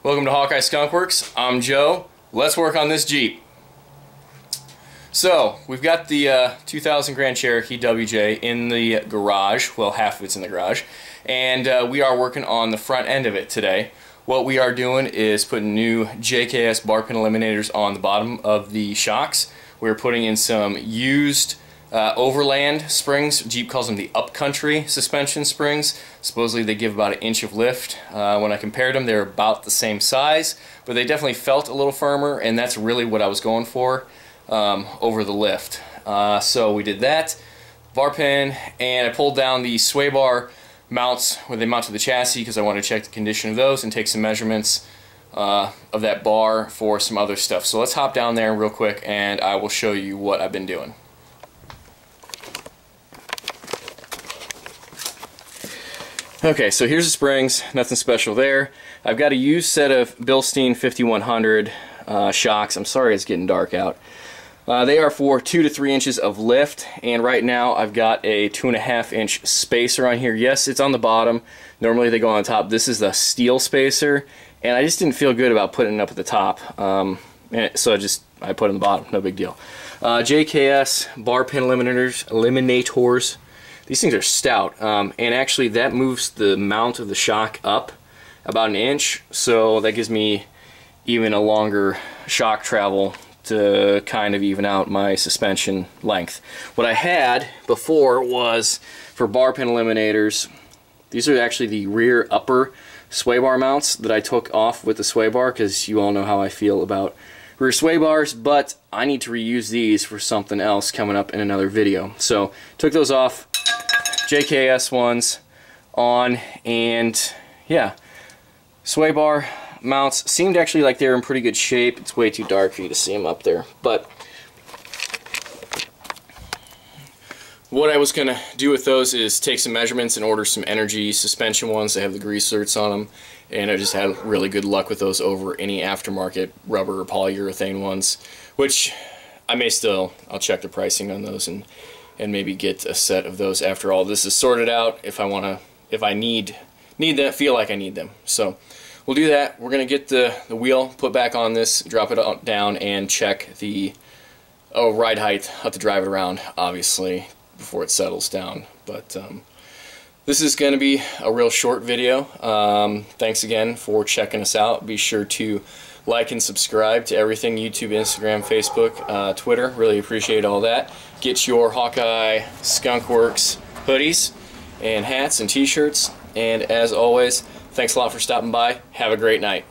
Welcome to Hawkeye Skunk Works. I'm Joe. Let's work on this Jeep. So, we've got the 2000 Grand Cherokee WJ in the garage. Well, half of it's in the garage. And we are working on the front end of it today. What we are doing is putting new JKS bar pin eliminators on the bottom of the shocks. We're putting in some used overland springs. Jeep calls them the upcountry suspension springs. Supposedly they give about an inch of lift. When I compared them, they're about the same size, but they definitely felt a little firmer, and that's really what I was going for over the lift. So we did that, bar pin, and I pulled down the sway bar mounts where they mount to the chassis because I want to check the condition of those and take some measurements of that bar for some other stuff. So let's hop down there real quick and I will show you what I've been doing. Okay, so here's the springs, nothing special there. I've got a used set of Bilstein 5100 shocks. I'm sorry it's getting dark out. They are for 2 to 3 inches of lift, and right now I've got a 2.5 inch spacer on here. Yes, it's on the bottom. Normally they go on the top. This is the steel spacer, and I just didn't feel good about putting it up at the top. So I put it on the bottom, no big deal. JKS bar pin eliminators. These things are stout, and actually that moves the mount of the shock up about an inch, so that gives me even a longer shock travel to kind of even out my suspension length. What I had before was, for bar pin eliminators, these are actually the rear upper sway bar mounts that I took off with the sway bar, because you all know how I feel about rear sway bars, but I need to reuse these for something else coming up in another video. So took those off, JKS ones on, and yeah, sway bar mounts seemed actually like they were in pretty good shape. It's way too dark for you to see them up there, but what I was gonna do with those is take some measurements and order some Energy suspension ones that have the grease zerks on them, and I just had really good luck with those over any aftermarket rubber or polyurethane ones, which I may still, I'll check the pricing on those and maybe get a set of those after all this is sorted out, if I need that, feel like I need them. So we'll do that. We're gonna get the wheel put back on this, drop it down, and check the ride height. I'll have to drive it around obviously before it settles down, but this is going to be a real short video. Thanks again for checking us out. Be sure to like and subscribe to everything: YouTube, Instagram, Facebook, Twitter. Really appreciate all that. Get your Hawkeye Skunk Works hoodies and hats and t-shirts, and as always, thanks a lot for stopping by. Have a great night.